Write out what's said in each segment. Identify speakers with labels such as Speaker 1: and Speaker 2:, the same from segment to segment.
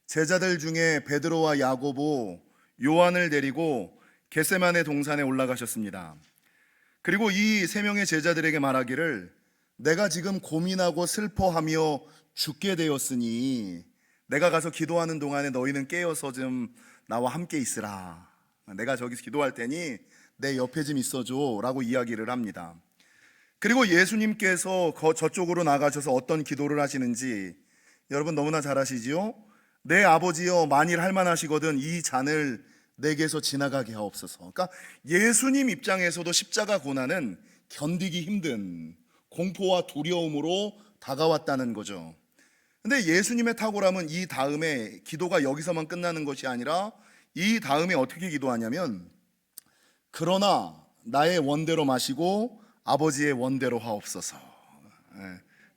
Speaker 1: 제자들 중에 베드로와 야고보, 요한을 데리고 겟세마네 동산에 올라가셨습니다. 그리고 이 세 명의 제자들에게 말하기를, 내가 지금 고민하고 슬퍼하며 죽게 되었으니 내가 가서 기도하는 동안에 너희는 깨어서 좀 나와 함께 있으라. 내가 저기서 기도할 테니 내 옆에 좀 있어줘 라고 이야기를 합니다. 그리고 예수님께서 저쪽으로 나가셔서 어떤 기도를 하시는지 여러분 너무나 잘 아시지요? 내 아버지여, 만일 할만하시거든 이 잔을 내게서 지나가게 하옵소서. 그러니까 예수님 입장에서도 십자가 고난은 견디기 힘든 공포와 두려움으로 다가왔다는 거죠. 근데 예수님의 탁월함은 이 다음에 기도가 여기서만 끝나는 것이 아니라 이 다음에 어떻게 기도하냐면, 그러나 나의 원대로 마시고 아버지의 원대로 하옵소서.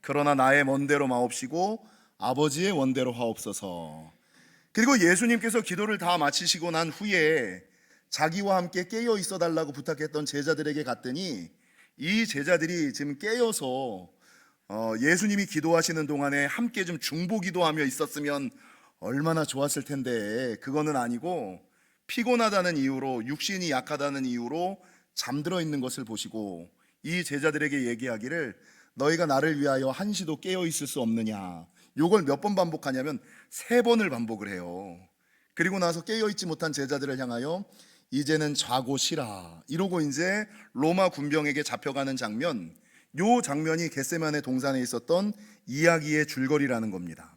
Speaker 1: 그러나 나의 원대로 마옵시고 아버지의 원대로 하옵소서. 그리고 예수님께서 기도를 다 마치시고 난 후에 자기와 함께 깨어 있어 달라고 부탁했던 제자들에게 갔더니 이 제자들이 지금 깨어서 예수님이 기도하시는 동안에 함께 좀 중보기도하며 있었으면 얼마나 좋았을 텐데, 그거는 아니고 피곤하다는 이유로, 육신이 약하다는 이유로 잠들어 있는 것을 보시고 이 제자들에게 얘기하기를, 너희가 나를 위하여 한시도 깨어 있을 수 없느냐. 요걸 몇 번 반복하냐면 3번을 반복을 해요. 그리고 나서 깨어 있지 못한 제자들을 향하여 이제는 자고 쉬라 이러고 이제 로마 군병에게 잡혀가는 장면, 요 장면이 겟세마네 동산에 있었던 이야기의 줄거리라는 겁니다.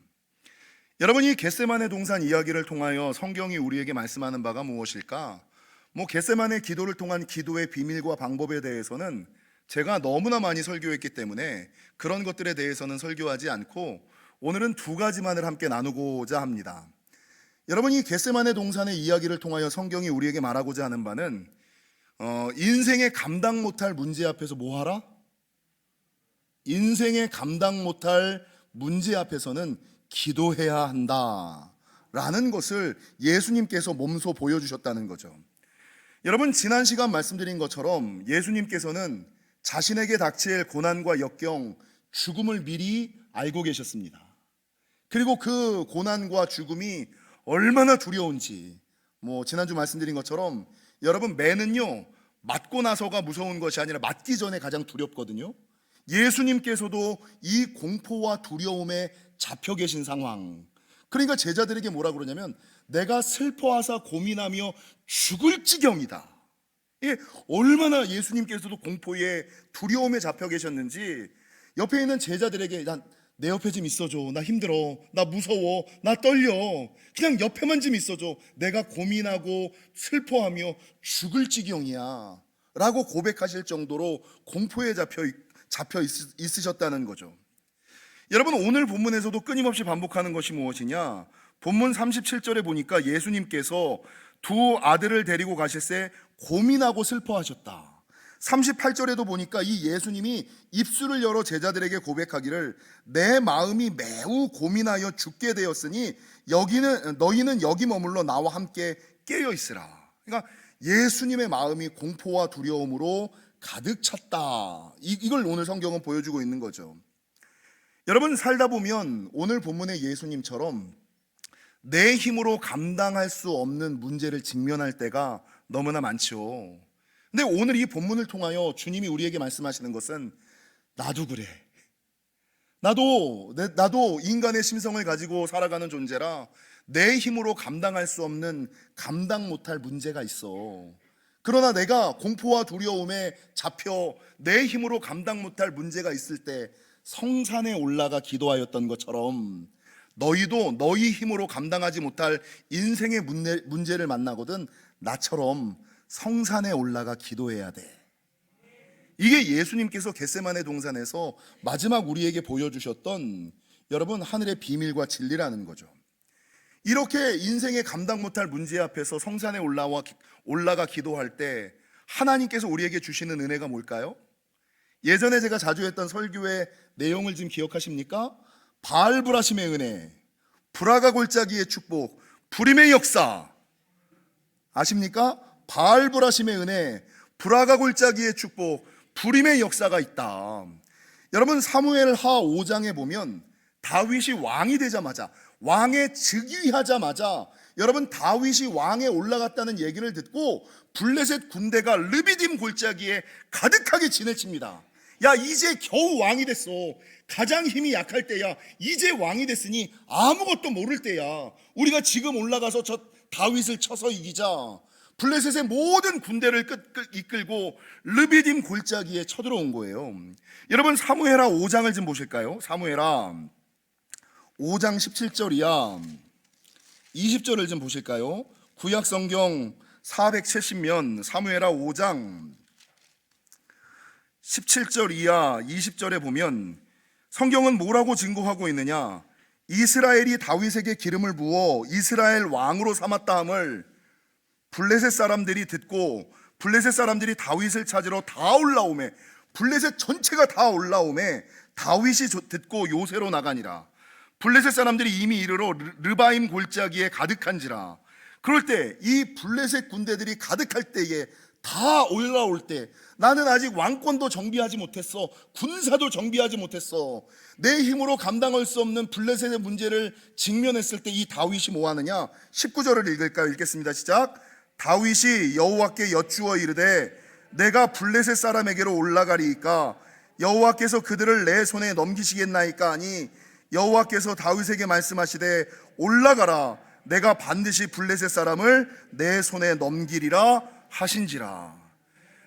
Speaker 1: 여러분, 이 겟세마네 동산 이야기를 통하여 성경이 우리에게 말씀하는 바가 무엇일까? 겟세마네 기도를 통한 기도의 비밀과 방법에 대해서는 제가 너무나 많이 설교했기 때문에 그런 것들에 대해서는 설교하지 않고 오늘은 2가지만을 함께 나누고자 합니다. 여러분, 이 겟세마네 동산의 이야기를 통하여 성경이 우리에게 말하고자 하는 바는 인생의 감당 못할 문제 앞에서 뭐 하라? 인생의 감당 못할 문제 앞에서는 기도해야 한다 라는 것을 예수님께서 몸소 보여주셨다는 거죠. 여러분, 지난 시간 말씀드린 것처럼 예수님께서는 자신에게 닥칠 고난과 역경, 죽음을 미리 알고 계셨습니다. 그리고 그 고난과 죽음이 얼마나 두려운지, 지난주 말씀드린 것처럼 여러분, 매는요 맞고 나서가 무서운 것이 아니라 맞기 전에 가장 두렵거든요. 예수님께서도 이 공포와 두려움에 잡혀 계신 상황. 그러니까 제자들에게 뭐라 그러냐면, 내가 슬퍼하사 고민하며 죽을 지경이다. 이게 얼마나 예수님께서도 공포에 두려움에 잡혀 계셨는지 옆에 있는 제자들에게, 내 옆에 좀 있어줘. 나 힘들어. 나 무서워. 나 떨려. 그냥 옆에만 좀 있어줘. 내가 고민하고 슬퍼하며 죽을 지경이야 라고 고백하실 정도로 공포에 잡혀 있으셨다는 거죠. 여러분, 오늘 본문에서도 끊임없이 반복하는 것이 무엇이냐? 본문 37절에 보니까 예수님께서 2 아들을 데리고 가실새 고민하고 슬퍼하셨다. 38절에도 보니까 이 예수님이 입술을 열어 제자들에게 고백하기를, 내 마음이 매우 고민하여 죽게 되었으니 너희는 여기 머물러 나와 함께 깨어 있으라. 그러니까 예수님의 마음이 공포와 두려움으로 가득 찼다. 이걸 오늘 성경은 보여주고 있는 거죠. 여러분, 살다 보면 오늘 본문의 예수님처럼 내 힘으로 감당할 수 없는 문제를 직면할 때가 너무나 많죠. 근데 오늘 이 본문을 통하여 주님이 우리에게 말씀하시는 것은, 나도 그래. 나도 인간의 심성을 가지고 살아가는 존재라 내 힘으로 감당할 수 없는, 감당 못할 문제가 있어. 그러나 내가 공포와 두려움에 잡혀 내 힘으로 감당 못할 문제가 있을 때 성산에 올라가 기도하였던 것처럼, 너희도 너희 힘으로 감당하지 못할 인생의 문제를 만나거든 나처럼 성산에 올라가 기도해야 돼. 이게 예수님께서 겟세마네 동산에서 마지막 우리에게 보여주셨던, 여러분, 하늘의 비밀과 진리라는 거죠. 이렇게 인생의 감당 못할 문제 앞에서 성산에 올라가 기도할 때 하나님께서 우리에게 주시는 은혜가 뭘까요? 예전에 제가 자주 했던 설교의 내용을 지금 기억하십니까? 바알브라심의 은혜, 브라가 골짜기의 축복, 부림의 역사 아십니까? 바알브라심의 은혜, 브라가 골짜기의 축복, 부림의 역사가 있다. 여러분, 사무엘하 5장에 보면 다윗이 왕이 되자마자, 왕에 즉위하자마자 여러분 다윗이 왕에 올라갔다는 얘기를 듣고 블레셋 군대가 르비딤 골짜기에 가득하게 진을 칩니다. 야, 이제 겨우 왕이 됐어. 가장 힘이 약할 때야. 이제 왕이 됐으니 아무것도 모를 때야. 우리가 지금 올라가서 저 다윗을 쳐서 이기자. 블레셋의 모든 군대를 이끌고 르비딤 골짜기에 쳐들어온 거예요. 여러분 사무엘하 5장을 좀 보실까요? 사무엘하 5장 17절 이하 20절을 좀 보실까요? 구약성경 470면 사무엘하 5장 17절 이하 20절에 보면 성경은 뭐라고 증거하고 있느냐? 이스라엘이 다윗에게 기름을 부어 이스라엘 왕으로 삼았다 함을 블레셋 사람들이 듣고 블레셋 사람들이 다윗을 찾으러 다 올라오매, 블레셋 전체가 다 올라오매 다윗이 듣고 요새로 나가니라. 블레셋 사람들이 이미 이르러 르바임 골짜기에 가득한지라. 그럴 때 이 블레셋 군대들이 가득할 때에 다 올라올 때 나는 아직 왕권도 정비하지 못했어. 군사도 정비하지 못했어. 내 힘으로 감당할 수 없는 블레셋의 문제를 직면했을 때 이 다윗이 뭐 하느냐? 19절을 읽을까요? 읽겠습니다. 시작. 다윗이 여호와께 여쭈어 이르되 내가 블레셋 사람에게로 올라가리이까 여호와께서 그들을 내 손에 넘기시겠나이까 하니 여호와께서 다윗에게 말씀하시되 올라가라 내가 반드시 블레셋 사람을 내 손에 넘기리라 하신지라.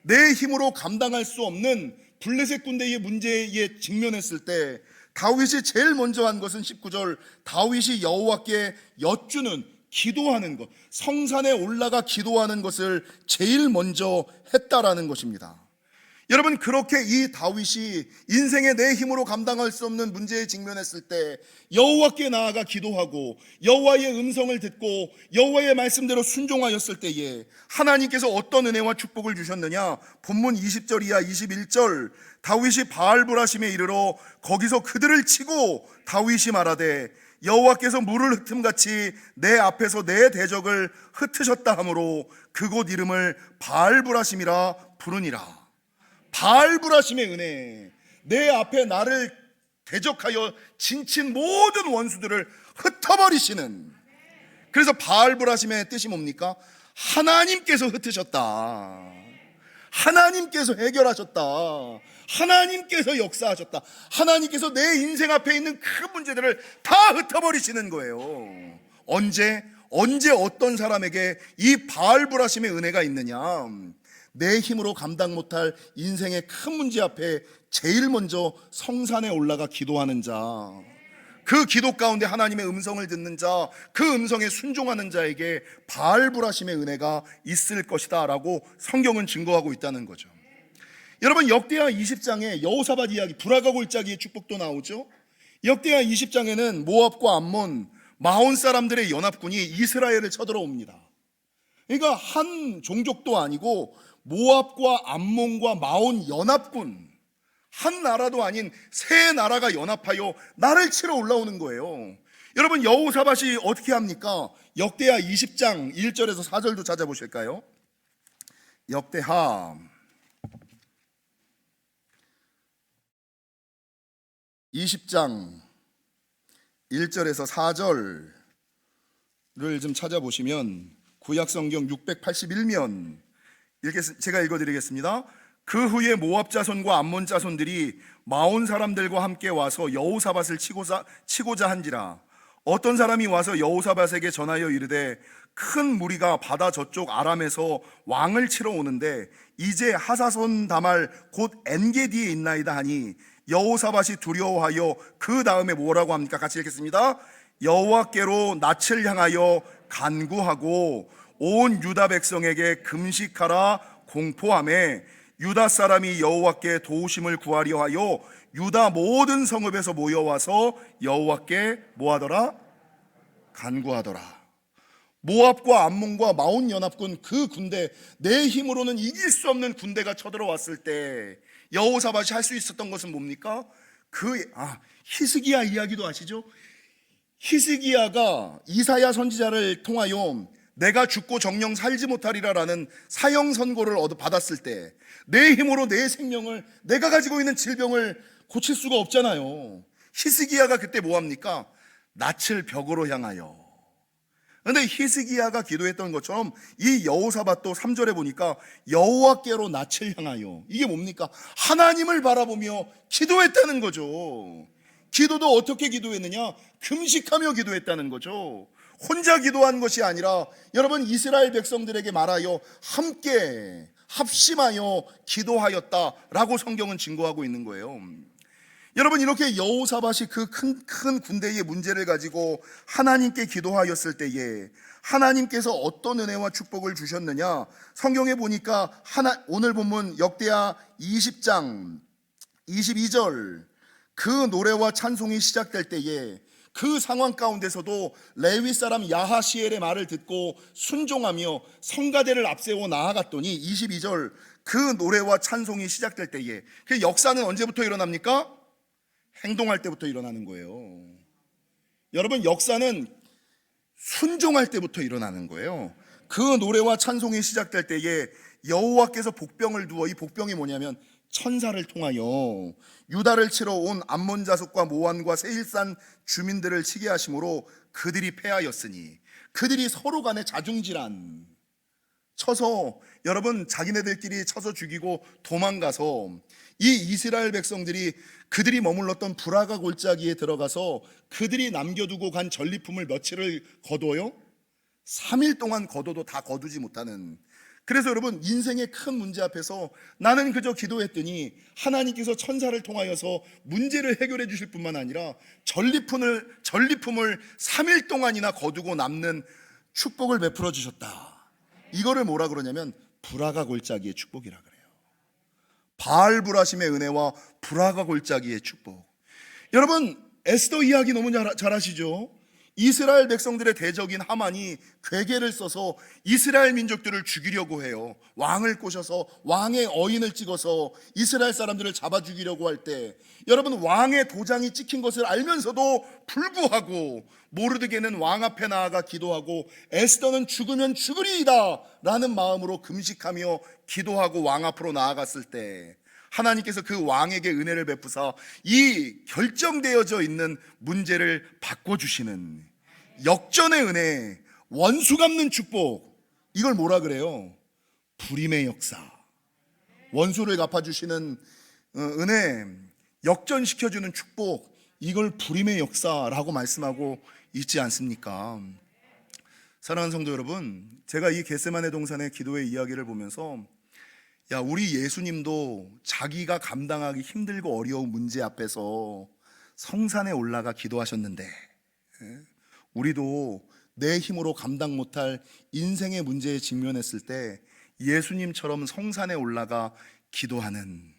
Speaker 1: 내 힘으로 감당할 수 없는 블레셋 군대의 문제에 직면했을 때 다윗이 제일 먼저 한 것은 19절 다윗이 여호와께 여쭈는 기도하는 것, 성산에 올라가 기도하는 것을 제일 먼저 했다라는 것입니다. 여러분 그렇게 이 다윗이 인생의 내 힘으로 감당할 수 없는 문제에 직면했을 때 여호와께 나아가 기도하고 여호와의 음성을 듣고 여호와의 말씀대로 순종하였을 때에 하나님께서 어떤 은혜와 축복을 주셨느냐? 본문 20절 이하 21절 다윗이 바알브라심에 이르러 거기서 그들을 치고 다윗이 말하되 여호와께서 물을 흩음같이 내 앞에서 내 대적을 흩으셨다 하므로 그곳 이름을 바알브라심이라 부르니라. 바알브라심의 은혜, 내 앞에 나를 대적하여 진친 모든 원수들을 흩어버리시는. 그래서 바알브라심의 뜻이 뭡니까? 하나님께서 흩으셨다, 하나님께서 해결하셨다, 하나님께서 역사하셨다, 하나님께서 내 인생 앞에 있는 큰 문제들을 다 흩어버리시는 거예요. 언제 어떤 사람에게 이 바알브라심의 은혜가 있느냐? 내 힘으로 감당 못할 인생의 큰 문제 앞에 제일 먼저 성산에 올라가 기도하는 자, 그 기도 가운데 하나님의 음성을 듣는 자, 그 음성에 순종하는 자에게 바알브라심의 은혜가 있을 것이다 라고 성경은 증거하고 있다는 거죠. 여러분 역대하 20장에 여호사밧 이야기, 브라가 골짜기의 축복도 나오죠. 역대하 20장에는 모압과 암몬, 마온 사람들의 연합군이 이스라엘을 쳐들어옵니다. 그러니까 한 종족도 아니고 모압과 암몬과 마온 연합군, 한 나라도 아닌 세 나라가 연합하여 나를 치러 올라오는 거예요. 여러분 여호사밧이 어떻게 합니까? 역대하 20장 1절에서 4절도 찾아보실까요? 역대하 20장 1절에서 4절을 좀 찾아보시면 구약성경 681면 제가 읽어드리겠습니다. 그 후에 모압 자손과 암몬 자손들이 마온 사람들과 함께 와서 여호사밧을 치고자 한지라. 어떤 사람이 와서 여호사밧에게 전하여 이르되 큰 무리가 바다 저쪽 아람에서 왕을 치러 오는데 이제 하사손 다말 곧 엔게디에 있나이다 하니 여호사밧이 두려워하여 그 다음에 뭐라고 합니까? 같이 읽겠습니다. 여호와께로 낯을 향하여 간구하고 온 유다 백성에게 금식하라 공포하매 유다 사람이 여호와께 도우심을 구하려 하여 유다 모든 성읍에서 모여와서 여호와께 뭐하더라? 간구하더라. 모압과 암몬과 마온 연합군 그 군대, 내 힘으로는 이길 수 없는 군대가 쳐들어왔을 때 여호사밧이 할 수 있었던 것은 뭡니까? 히스기야 이야기도 아시죠? 히스기야가 이사야 선지자를 통하여 내가 죽고 정령 살지 못하리라라는 사형 선고를 받았을 때 내 힘으로 내 생명을, 내가 가지고 있는 질병을 고칠 수가 없잖아요. 히스기야가 그때 뭐합니까? 낯을 벽으로 향하여. 근데 히스기야가 기도했던 것처럼 이 여호사밧도 3절에 보니까 여호와께로 낯을 향하여, 이게 뭡니까? 하나님을 바라보며 기도했다는 거죠. 기도도 어떻게 기도했느냐? 금식하며 기도했다는 거죠. 혼자 기도한 것이 아니라 여러분, 이스라엘 백성들에게 말하여 함께 합심하여 기도하였다라고 성경은 증거하고 있는 거예요. 여러분, 이렇게 여호사밧이 그 큰 군대의 문제를 가지고 하나님께 기도하였을 때에 하나님께서 어떤 은혜와 축복을 주셨느냐? 성경에 보니까 오늘 본문 역대하 20장 22절, 그 노래와 찬송이 시작될 때에 그 상황 가운데서도 레위 사람 야하시엘의 말을 듣고 순종하며 성가대를 앞세워 나아갔더니 22절, 그 노래와 찬송이 시작될 때에, 그 역사는 언제부터 일어납니까? 행동할 때부터 일어나는 거예요. 여러분, 역사는 순종할 때부터 일어나는 거예요. 그 노래와 찬송이 시작될 때에 여호와께서 복병을 두어, 이 복병이 뭐냐면 천사를 통하여 유다를 치러 온 암몬 자손과 모압과 세일산 주민들을 치게 하심으로 그들이 패하였으니, 그들이 서로 간에 자중질환 쳐서, 여러분, 자기네들끼리 쳐서 죽이고 도망가서 이 이스라엘 백성들이 그들이 머물렀던 브라가 골짜기에 들어가서 그들이 남겨두고 간 전리품을 며칠을 거둬요? 3일 동안 거둬도 다 거두지 못하는. 그래서 여러분, 인생의 큰 문제 앞에서 나는 그저 기도했더니 하나님께서 천사를 통하여서 문제를 해결해 주실 뿐만 아니라 전리품을 3일 동안이나 거두고 남는 축복을 베풀어 주셨다. 이거를 뭐라 그러냐면 브라가 골짜기의 축복이라 그래요. 바알브라심의 은혜와 브라가 골짜기의 축복. 여러분, 에스더 이야기 너무 잘 아시죠? 이스라엘 백성들의 대적인 하만이 괴계를 써서 이스라엘 민족들을 죽이려고 해요. 왕을 꼬셔서 왕의 어인을 찍어서 이스라엘 사람들을 잡아 죽이려고 할 때, 여러분, 왕의 도장이 찍힌 것을 알면서도 불구하고 모르드게는 왕 앞에 나아가 기도하고 에스더는 죽으면 죽으리이다 라는 마음으로 금식하며 기도하고 왕 앞으로 나아갔을 때 하나님께서 그 왕에게 은혜를 베푸사 이 결정되어져 있는 문제를 바꿔주시는 역전의 은혜, 원수 갚는 축복, 이걸 뭐라 그래요? 불임의 역사. 원수를 갚아주시는 은혜, 역전시켜주는 축복, 이걸 불임의 역사라고 말씀하고 있지 않습니까? 사랑하는 성도 여러분, 제가 이 겟세마네 동산의 기도의 이야기를 보면서, 야, 우리 예수님도 자기가 감당하기 힘들고 어려운 문제 앞에서 성산에 올라가 기도하셨는데, 우리도 내 힘으로 감당 못할 인생의 문제에 직면했을 때 예수님처럼 성산에 올라가 기도하는,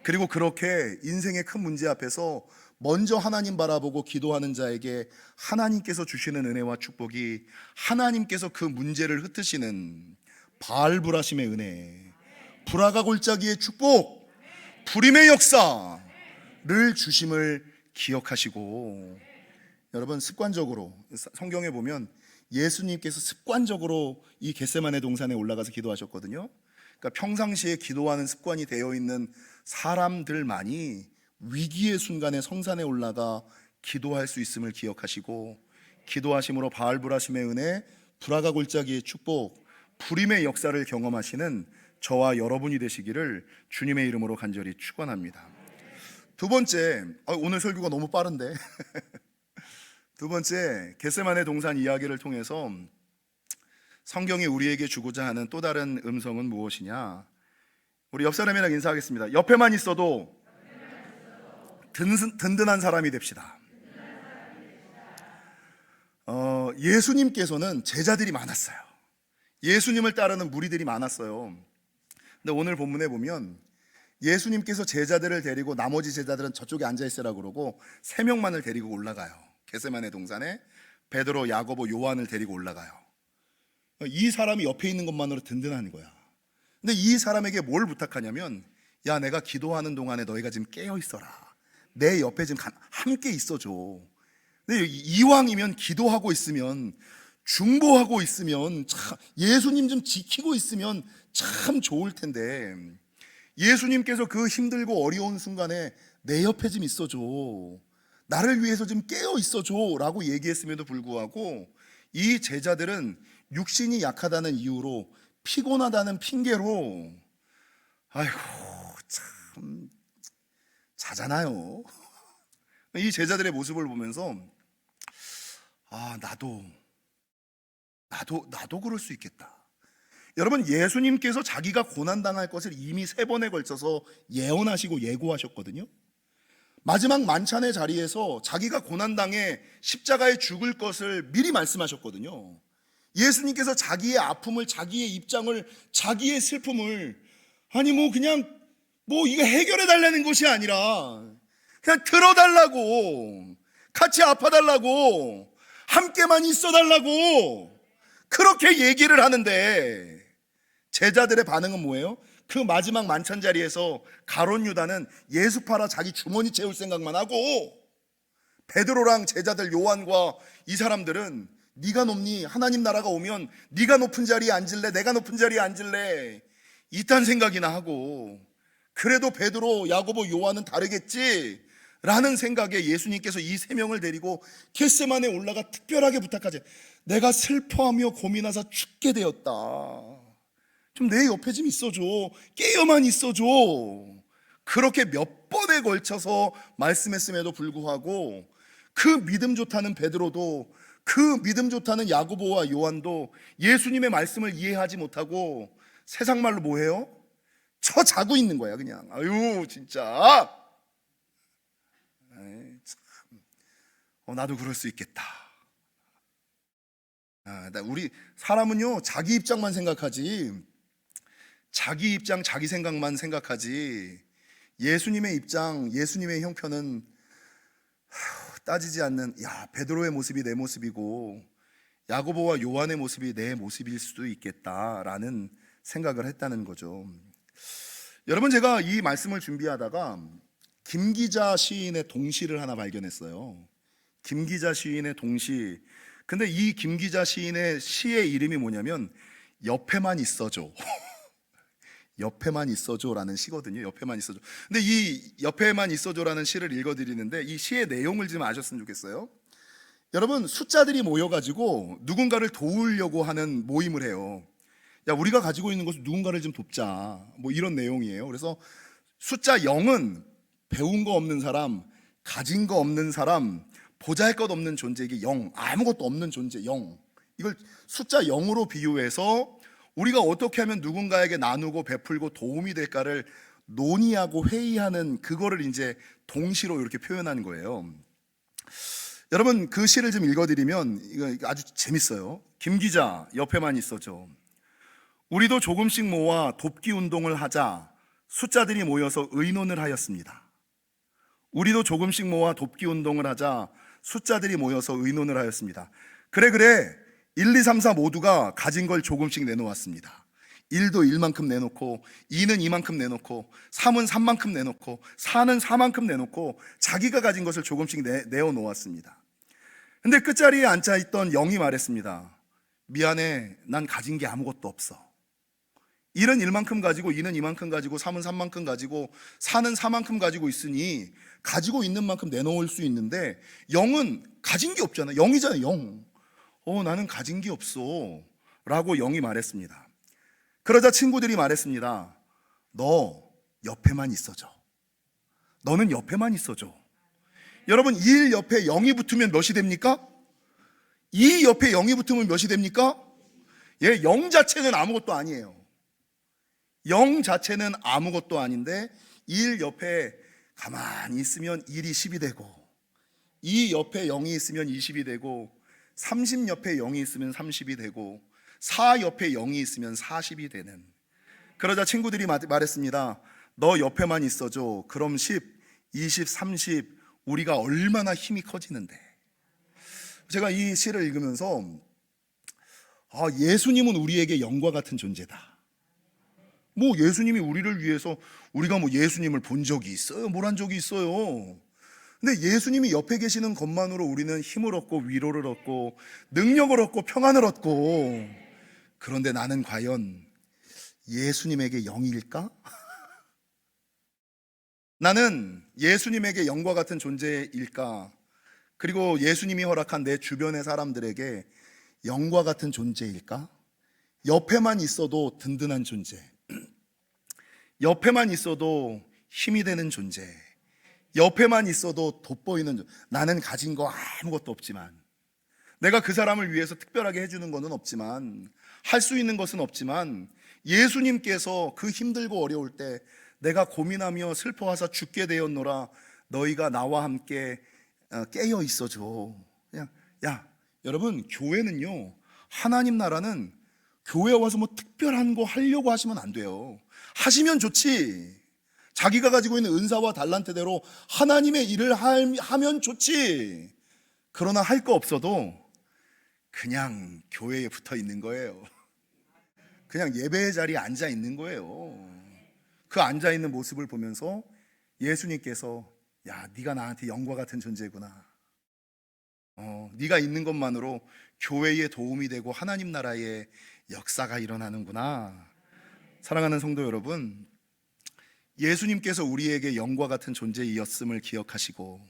Speaker 1: 그리고 그렇게 인생의 큰 문제 앞에서 먼저 하나님 바라보고 기도하는 자에게 하나님께서 주시는 은혜와 축복이, 하나님께서 그 문제를 흩으시는 바알브라심의 은혜, 브라가 골짜기의 축복, 불임의 역사를 주심을 기억하시고, 여러분, 습관적으로 성경에 보면 예수님께서 습관적으로 이 겟세마네 동산에 올라가서 기도하셨거든요. 그러니까 평상시에 기도하는 습관이 되어 있는 사람들만이 위기의 순간에 성산에 올라가 기도할 수 있음을 기억하시고, 기도하심으로 바알브라심의 은혜, 브라가 골짜기의 축복, 불임의 역사를 경험하시는 저와 여러분이 되시기를 주님의 이름으로 간절히 축원합니다. 두 번째, 오늘 설교가 너무 빠른데 두 번째, 겟세마네 동산 이야기를 통해서 성경이 우리에게 주고자 하는 또 다른 음성은 무엇이냐? 우리 옆 사람이랑 인사하겠습니다. 옆에만 있어도 든든한 사람이 됩시다. 예수님께서는 제자들이 많았어요. 예수님을 따르는 무리들이 많았어요. 근데 오늘 본문에 보면 예수님께서 제자들을 데리고 나머지 제자들은 저쪽에 앉아있으라고 그러고 3명만을 데리고 올라가요. 겟세마네 동산에 베드로, 야고보, 요한을 데리고 올라가요. 이 사람이 옆에 있는 것만으로 든든한 거야. 근데 이 사람에게 뭘 부탁하냐면, 야, 내가 기도하는 동안에 너희가 지금 깨어 있어라. 내 옆에 지금 함께 있어줘. 근데 이왕이면 기도하고 있으면, 중보하고 있으면, 예수님 좀 지키고 있으면 참 좋을 텐데, 예수님께서 그 힘들고 어려운 순간에 내 옆에 좀 있어줘. 나를 위해서 좀 깨어 있어줘 라고 얘기했음에도 불구하고 이 제자들은 육신이 약하다는 이유로, 피곤하다는 핑계로 아이고 참 자잖아요. 이 제자들의 모습을 보면서 나도 그럴 수 있겠다. 여러분, 예수님께서 자기가 고난당할 것을 이미 3번에 걸쳐서 예언하시고 예고하셨거든요. 마지막 만찬의 자리에서 자기가 고난당해 십자가에 죽을 것을 미리 말씀하셨거든요. 예수님께서 자기의 아픔을, 자기의 입장을, 자기의 슬픔을 그냥 이거 해결해 달라는 것이 아니라 그냥 들어달라고, 같이 아파달라고, 함께만 있어달라고 그렇게 얘기를 하는데 제자들의 반응은 뭐예요? 그 마지막 만찬 자리에서 가룟 유다는 예수 팔아 자기 주머니 채울 생각만 하고, 베드로랑 제자들 요한과 이 사람들은 네가 높니? 하나님 나라가 오면 네가 높은 자리에 앉을래? 내가 높은 자리에 앉을래? 이딴 생각이나 하고, 그래도 베드로, 야고보, 요한은 다르겠지 라는 생각에 예수님께서 이 3명을 데리고 겟세마네에 올라가 특별하게 부탁하지. 내가 슬퍼하며 고민하사 죽게 되었다. 좀 내 옆에 좀 있어줘. 깨어만 있어줘. 그렇게 몇 번에 걸쳐서 말씀했음에도 불구하고 그 믿음 좋다는 베드로도, 그 믿음 좋다는 야고보와 요한도 예수님의 말씀을 이해하지 못하고 세상 말로 뭐해요? 자고 있는 거야 그냥. 아유 진짜. 나도 그럴 수 있겠다. 우리 사람은요 자기 입장만 생각하지, 자기 입장, 자기 생각만 생각하지 예수님의 입장, 예수님의 형편은 따지지 않는, 베드로의 모습이 내 모습이고 야고보와 요한의 모습이 내 모습일 수도 있겠다라는 생각을 했다는 거죠. 여러분, 제가 이 말씀을 준비하다가 김기자 시인의 동시를 하나 발견했어요. 김기자 시인의 동시. 근데 이 김기자 시인의 시의 이름이 뭐냐면 옆에만 있어줘. 옆에만 있어줘라는 시거든요. 옆에만 있어줘. 근데 이 옆에만 있어줘라는 시를 읽어드리는데 이 시의 내용을 좀 아셨으면 좋겠어요. 여러분, 숫자들이 모여가지고 누군가를 도우려고 하는 모임을 해요. 우리가 가지고 있는 것을 누군가를 좀 돕자, 이런 내용이에요. 그래서 숫자 0은 배운 거 없는 사람, 가진 거 없는 사람, 보잘것 없는 존재에게 0, 아무것도 없는 존재 0. 이걸 숫자 0으로 비유해서 우리가 어떻게 하면 누군가에게 나누고 베풀고 도움이 될까를 논의하고 회의하는, 그거를 이제 동시로 이렇게 표현한 거예요. 여러분, 그 시를 좀 읽어드리면 이거 아주 재밌어요. 김기자, 옆에만 있어줘. 우리도 조금씩 모아 돕기 운동을 하자 숫자들이 모여서 의논을 하였습니다. 우리도 조금씩 모아 돕기 운동을 하자 숫자들이 모여서 의논을 하였습니다. 그래 1, 2, 3, 4 모두가 가진 걸 조금씩 내놓았습니다. 1도 1만큼 내놓고, 2는 2만큼 내놓고, 3은 3만큼 내놓고, 4는 4만큼 내놓고 자기가 가진 것을 조금씩 내어놓았습니다. 근데 끝자리에 앉아있던 0이 말했습니다. 미안해, 난 가진 게 아무것도 없어. 1은 1만큼 가지고, 2는 2만큼 가지고, 3은 3만큼 가지고, 4는 4만큼 가지고 있으니 가지고 있는 만큼 내놓을 수 있는데 0은 가진 게 없잖아. 0이잖아 0. 나는 가진 게 없어 라고 0이 말했습니다. 그러자 친구들이 말했습니다. 너 옆에만 있어줘. 너는 옆에만 있어줘. 여러분, 1 옆에 0이 붙으면 몇이 됩니까? 2 옆에 0이 붙으면 몇이 됩니까? 0 자체는 아무것도 아니에요. 0 자체는 아무것도 아닌데 1 옆에 가만히 있으면 1이 10이 되고, 2 옆에 0이 있으면 20이 되고, 30 옆에 0이 있으면 30이 되고, 4 옆에 0이 있으면 40이 되는. 그러자 친구들이 말했습니다. 너 옆에만 있어줘. 그럼 10, 20, 30 우리가 얼마나 힘이 커지는데. 제가 이 시를 읽으면서 예수님은 우리에게 영과 같은 존재다. 예수님이 우리를 위해서, 우리가 예수님을 본 적이 있어요? 뭘 한 적이 있어요? 근데 예수님이 옆에 계시는 것만으로 우리는 힘을 얻고 위로를 얻고 능력을 얻고 평안을 얻고, 그런데 나는 과연 예수님에게 영일까? 나는 예수님에게 영과 같은 존재일까? 그리고 예수님이 허락한 내 주변의 사람들에게 영과 같은 존재일까? 옆에만 있어도 든든한 존재, 옆에만 있어도 힘이 되는 존재, 옆에만 있어도 돋보이는 나는 가진 거 아무것도 없지만, 내가 그 사람을 위해서 특별하게 해주는 것은 없지만, 할 수 있는 것은 없지만, 예수님께서 그 힘들고 어려울 때 내가 고민하며 슬퍼하사 죽게 되었노라 너희가 나와 함께 깨어 있어줘. 그냥 여러분, 교회는요, 하나님 나라는 교회 와서 뭐 특별한 거 하려고 하시면 안 돼요. 하시면 좋지. 자기가 가지고 있는 은사와 달란트대로 하나님의 일을 하면 좋지. 그러나 할 거 없어도 그냥 교회에 붙어 있는 거예요. 그냥 예배의 자리에 앉아 있는 거예요. 그 앉아 있는 모습을 보면서 예수님께서 네가 나한테 영과 같은 존재구나. 네가 있는 것만으로 교회에 도움이 되고 하나님 나라의 역사가 일어나는구나. 사랑하는 성도 여러분, 예수님께서 우리에게 영과 같은 존재이었음을 기억하시고,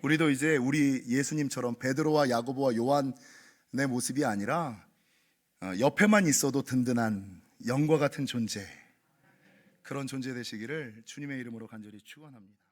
Speaker 1: 우리도 이제 우리 예수님처럼 베드로와 야고보와 요한의 모습이 아니라 옆에만 있어도 든든한 영과 같은 존재, 그런 존재 되시기를 주님의 이름으로 간절히 축원합니다.